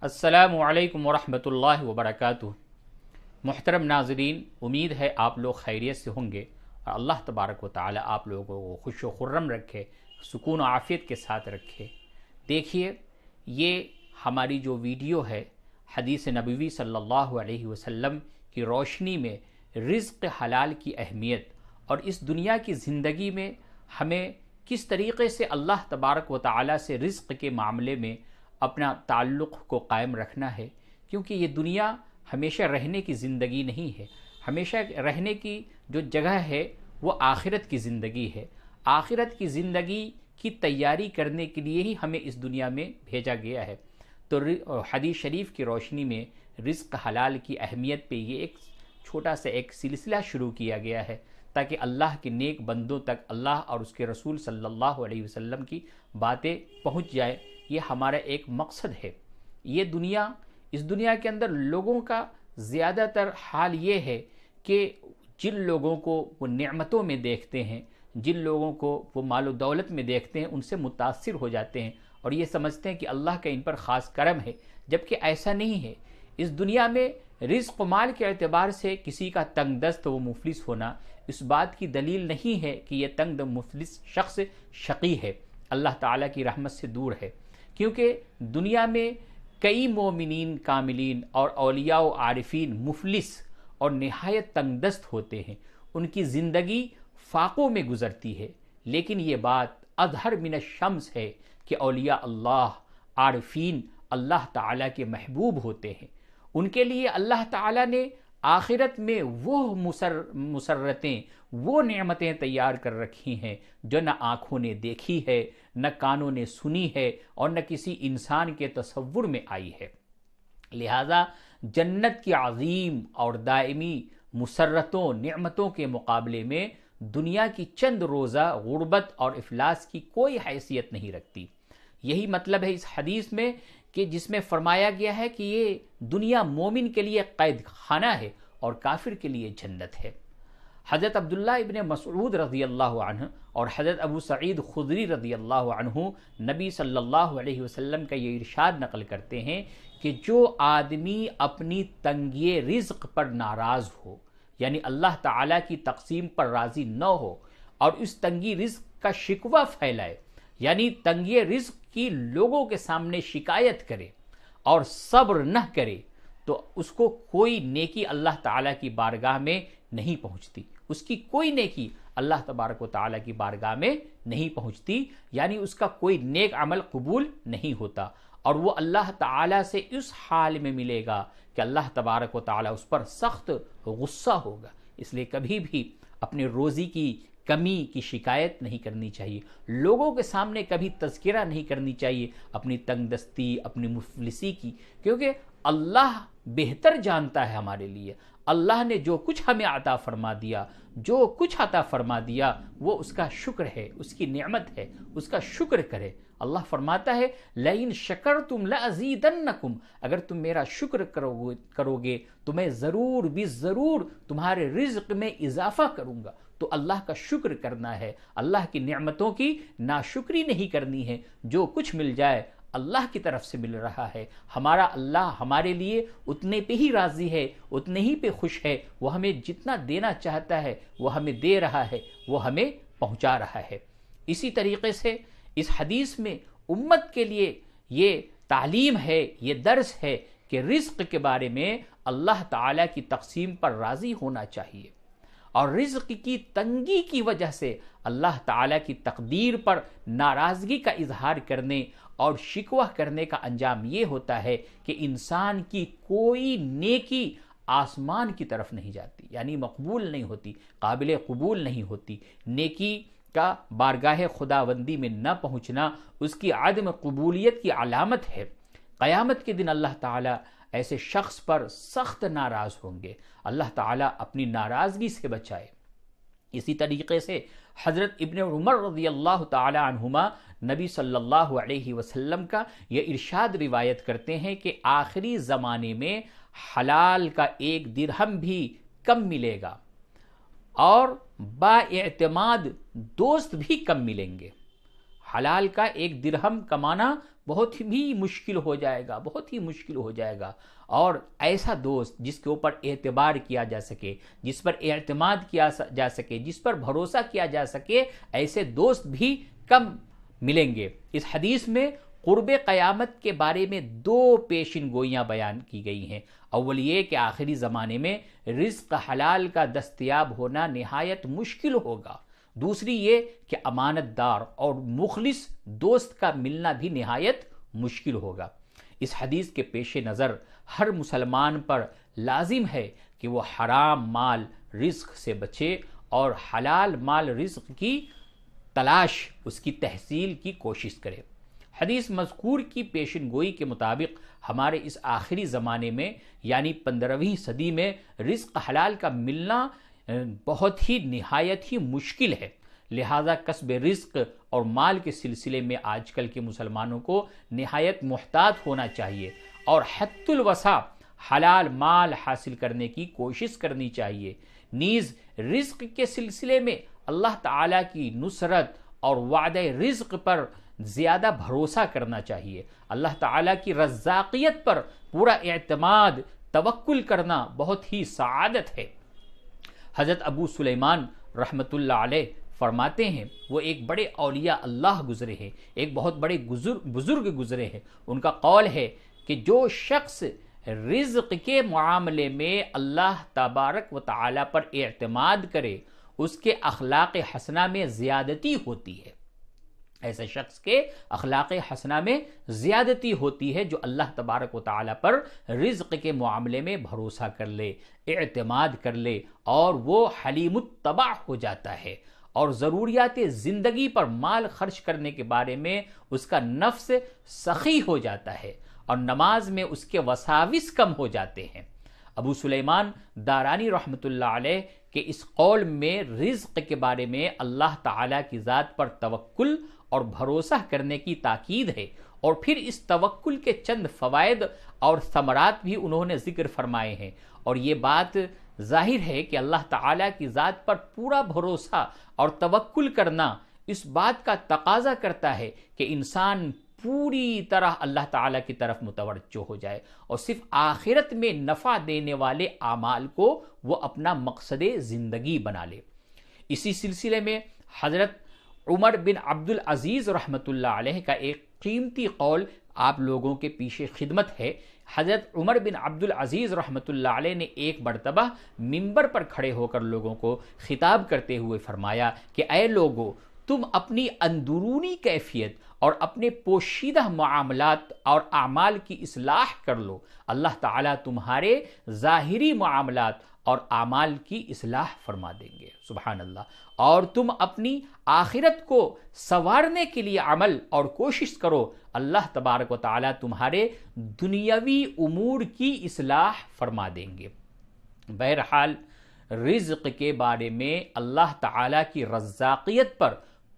السلام علیکم ورحمۃ اللہ وبرکاتہ۔ محترم ناظرین، امید ہے آپ لوگ خیریت سے ہوں گے اور اللہ تبارک و تعالی آپ لوگوں کو خوش و خرم رکھے، سکون و عافیت کے ساتھ رکھے۔ دیکھیے، یہ ہماری جو ویڈیو ہے حدیث نبوی صلی اللہ علیہ وسلم کی روشنی میں رزق حلال کی اہمیت اور اس دنیا کی زندگی میں ہمیں کس طریقے سے اللہ تبارک و تعالی سے رزق کے معاملے میں اپنا تعلق کو قائم رکھنا ہے، کیونکہ یہ دنیا ہمیشہ رہنے کی زندگی نہیں ہے۔ ہمیشہ رہنے کی جو جگہ ہے وہ آخرت کی زندگی ہے۔ آخرت کی زندگی کی تیاری کرنے کے لیے ہی ہمیں اس دنیا میں بھیجا گیا ہے۔ تو حدیث شریف کی روشنی میں رزق حلال کی اہمیت پہ یہ ایک چھوٹا سا ایک سلسلہ شروع کیا گیا ہے، تاکہ اللہ کے نیک بندوں تک اللہ اور اس کے رسول صلی اللہ علیہ وسلم کی باتیں پہنچ جائے۔ یہ ہمارا ایک مقصد ہے۔ اس دنیا کے اندر لوگوں کا زیادہ تر حال یہ ہے کہ جن لوگوں کو وہ نعمتوں میں دیکھتے ہیں، جن لوگوں کو وہ مال و دولت میں دیکھتے ہیں، ان سے متاثر ہو جاتے ہیں اور یہ سمجھتے ہیں کہ اللہ کا ان پر خاص کرم ہے، جبکہ ایسا نہیں ہے۔ اس دنیا میں رزق و مال کے اعتبار سے کسی کا تنگ دست و مفلس ہونا اس بات کی دلیل نہیں ہے کہ یہ تنگ دست مفلس شخص شقی ہے، اللہ تعالیٰ کی رحمت سے دور ہے، کیونکہ دنیا میں کئی مومنین کاملین اور اولیاء و عارفین مفلس اور نہایت تنگ دست ہوتے ہیں، ان کی زندگی فاقوں میں گزرتی ہے، لیکن یہ بات اظہر من الشمس ہے کہ اولیاء اللہ عارفین اللہ تعالیٰ کے محبوب ہوتے ہیں۔ ان کے لیے اللہ تعالیٰ نے آخرت میں وہ مسرتیں، وہ نعمتیں تیار کر رکھی ہیں جو نہ آنکھوں نے دیکھی ہے، نہ کانوں نے سنی ہے اور نہ کسی انسان کے تصور میں آئی ہے۔ لہذا جنت کی عظیم اور دائمی مسرتوں نعمتوں کے مقابلے میں دنیا کی چند روزہ غربت اور افلاس کی کوئی حیثیت نہیں رکھتی۔ یہی مطلب ہے اس حدیث میں کہ جس میں فرمایا گیا ہے کہ یہ دنیا مومن کے لیے قید خانہ ہے اور کافر کے لیے جنت ہے۔ حضرت عبداللہ ابن مسعود رضی اللہ عنہ اور حضرت ابو سعید خدری رضی اللہ عنہ نبی صلی اللہ علیہ وسلم کا یہ ارشاد نقل کرتے ہیں کہ جو آدمی اپنی تنگی رزق پر ناراض ہو، یعنی اللہ تعالیٰ کی تقسیم پر راضی نہ ہو اور اس تنگی رزق کا شکوہ پھیلائے، یعنی تنگی رزق کی لوگوں کے سامنے شکایت کرے اور صبر نہ کرے، تو اس کو کوئی نیکی اللہ تعالیٰ کی بارگاہ میں نہیں پہنچتی، اس کی کوئی نیکی اللہ تبارک و تعالیٰ کی بارگاہ میں نہیں پہنچتی، یعنی اس کا کوئی نیک عمل قبول نہیں ہوتا، اور وہ اللہ تعالیٰ سے اس حال میں ملے گا کہ اللہ تبارک و تعالیٰ اس پر سخت غصہ ہوگا۔ اس لیے کبھی بھی اپنے روزی کی کمی کی شکایت نہیں کرنی چاہیے، لوگوں کے سامنے کبھی تذکرہ نہیں کرنی چاہیے اپنی تنگ دستی، اپنی مفلسی کی، کیونکہ اللہ بہتر جانتا ہے ہمارے لیے۔ اللہ نے جو کچھ ہمیں عطا فرما دیا، جو کچھ عطا فرما دیا، وہ اس کا شکر ہے، اس کی نعمت ہے، اس کا شکر کرے۔ اللہ فرماتا ہے لَإِن شَكَرْتُمْ لَأَزِيدَنَّكُمْ، اگر تم میرا شکر کرو گے تو میں ضرور بھی ضرور تمہارے رزق میں اضافہ کروں گا۔ تو اللہ کا شکر کرنا ہے، اللہ کی نعمتوں کی ناشکری نہیں کرنی ہے۔ جو کچھ مل جائے اللہ کی طرف سے مل رہا ہے، ہمارا اللہ ہمارے لیے اتنے پہ ہی راضی ہے، اتنے ہی پہ خوش ہے، وہ ہمیں جتنا دینا چاہتا ہے وہ ہمیں دے رہا ہے، وہ ہمیں پہنچا رہا ہے۔ اسی طریقے سے اس حدیث میں امت کے لیے یہ تعلیم ہے، یہ درس ہے کہ رزق کے بارے میں اللہ تعالیٰ کی تقسیم پر راضی ہونا چاہیے، اور رزق کی تنگی کی وجہ سے اللہ تعالیٰ کی تقدیر پر ناراضگی کا اظہار کرنے اور شکوہ کرنے کا انجام یہ ہوتا ہے کہ انسان کی کوئی نیکی آسمان کی طرف نہیں جاتی، یعنی مقبول نہیں ہوتی، قابل قبول نہیں ہوتی۔ نیکی کا بارگاہ خداوندی میں نہ پہنچنا اس کی عدم قبولیت کی علامت ہے۔ قیامت کے دن اللہ تعالیٰ ایسے شخص پر سخت ناراض ہوں گے، اللہ تعالیٰ اپنی ناراضگی سے بچائے۔ اسی طریقے سے حضرت ابن عمر رضی اللہ تعالی عنہما نبی صلی اللہ علیہ وسلم کا یہ ارشاد روایت کرتے ہیں کہ آخری زمانے میں حلال کا ایک درہم بھی کم ملے گا اور با اعتماد دوست بھی کم ملیں گے۔ حلال کا ایک درہم کمانا بہت ہی مشکل ہو جائے گا، بہت ہی مشکل ہو جائے گا۔ اور ایسا دوست جس کے اوپر اعتبار کیا جا سکے، جس پر اعتماد کیا جا سکے، جس پر بھروسہ کیا جا سکے، ایسے دوست بھی کم ملیں گے۔ اس حدیث میں قرب قیامت کے بارے میں 2 پیشن گوئیاں بیان کی گئی ہیں۔ اول یہ کہ آخری زمانے میں رزق حلال کا دستیاب ہونا نہایت مشکل ہوگا، دوسری یہ کہ امانت دار اور مخلص دوست کا ملنا بھی نہایت مشکل ہوگا۔ اس حدیث کے پیش نظر ہر مسلمان پر لازم ہے کہ وہ حرام مال رزق سے بچے اور حلال مال رزق کی تلاش، اس کی تحصیل کی کوشش کرے۔ حدیث مذکور کی پیشن گوئی کے مطابق ہمارے اس آخری زمانے میں یعنی 15ویں صدی میں رزق حلال کا ملنا بہت ہی نہایت ہی مشکل ہے، لہذا کسب رزق اور مال کے سلسلے میں آج کل کے مسلمانوں کو نہایت محتاط ہونا چاہیے اور حد الوسع حلال مال حاصل کرنے کی کوشش کرنی چاہیے۔ نیز رزق کے سلسلے میں اللہ تعالیٰ کی نصرت اور وعدہ رزق پر زیادہ بھروسہ کرنا چاہیے۔ اللہ تعالیٰ کی رزاقیت پر پورا اعتماد، توکل کرنا بہت ہی سعادت ہے۔ حضرت ابو سلیمان رحمۃ اللہ علیہ فرماتے ہیں، وہ ایک بڑے اولیاء اللہ گزرے ہیں، ایک بہت بڑے بزرگ گزرے ہیں۔ ان کا قول ہے کہ جو شخص رزق کے معاملے میں اللہ تبارک و تعالی پر اعتماد کرے، اس کے اخلاق حسنہ میں زیادتی ہوتی ہے۔ ایسے شخص کے اخلاق حسنہ میں زیادتی ہوتی ہے جو اللہ تبارک و تعالی پر رزق کے معاملے میں بھروسہ کر لے، اعتماد کر لے، اور وہ حلیم الطبع ہو جاتا ہے، اور ضروریات زندگی پر مال خرچ کرنے کے بارے میں اس کا نفس سخی ہو جاتا ہے، اور نماز میں اس کے وساوس کم ہو جاتے ہیں۔ ابو سلیمان دارانی رحمۃ اللہ علیہ کے اس قول میں رزق کے بارے میں اللہ تعالیٰ کی ذات پر توکل اور بھروسہ کرنے کی تاکید ہے، اور پھر اس توکل کے چند فوائد اور ثمرات بھی انہوں نے ذکر فرمائے ہیں، اور یہ بات ظاہر ہے کہ اللہ تعالیٰ کی ذات پر پورا بھروسہ اور توکل کرنا اس بات کا تقاضا کرتا ہے کہ انسان پوری طرح اللہ تعالیٰ کی طرف متوجہ ہو جائے اور صرف آخرت میں نفع دینے والے اعمال کو وہ اپنا مقصد زندگی بنا لے۔ اسی سلسلے میں حضرت عمر بن عبد العزیز رحمۃ اللہ علیہ کا ایک قیمتی قول آپ لوگوں کے پیش خدمت ہے۔ حضرت عمر بن عبد العزیز رحمۃ اللہ علیہ نے ایک مرتبہ منبر پر کھڑے ہو کر لوگوں کو خطاب کرتے ہوئے فرمایا کہ اے لوگو، تم اپنی اندرونی کیفیت اور اپنے پوشیدہ معاملات اور اعمال کی اصلاح کر لو، اللہ تعالیٰ تمہارے ظاہری معاملات اور اعمال کی اصلاح فرما دیں گے۔ سبحان اللہ۔ اور تم اپنی آخرت کو سنوارنے کے لیے عمل اور کوشش کرو، اللہ تبارک و تعالیٰ تمہارے دنیاوی امور کی اصلاح فرما دیں گے۔ بہرحال رزق کے بارے میں اللہ تعالیٰ کی رزاقیت پر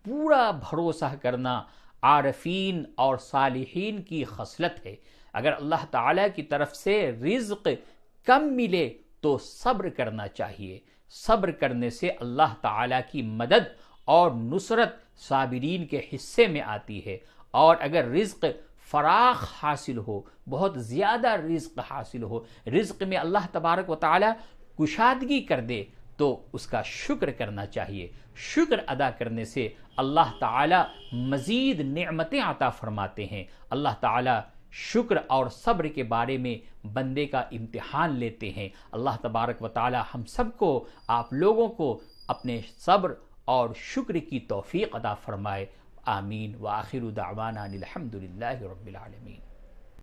پورا بھروسہ کرنا عارفین اور صالحین کی خصلت ہے۔ اگر اللہ تعالیٰ کی طرف سے رزق کم ملے تو صبر کرنا چاہیے۔ صبر کرنے سے اللہ تعالیٰ کی مدد اور نصرت صابرین کے حصے میں آتی ہے، اور اگر رزق فراخ حاصل ہو، بہت زیادہ رزق حاصل ہو، رزق میں اللہ تبارک و تعالیٰ کشادگی کر دے تو اس کا شکر کرنا چاہیے۔ شکر ادا کرنے سے اللہ تعالیٰ مزید نعمتیں عطا فرماتے ہیں۔ اللہ تعالیٰ شکر اور صبر کے بارے میں بندے کا امتحان لیتے ہیں۔ اللہ تبارک و تعالیٰ ہم سب کو، آپ لوگوں کو اپنے صبر اور شکر کی توفیق عطا فرمائے۔ آمین۔ وآخر دعوانا الحمد للہ رب العالمین۔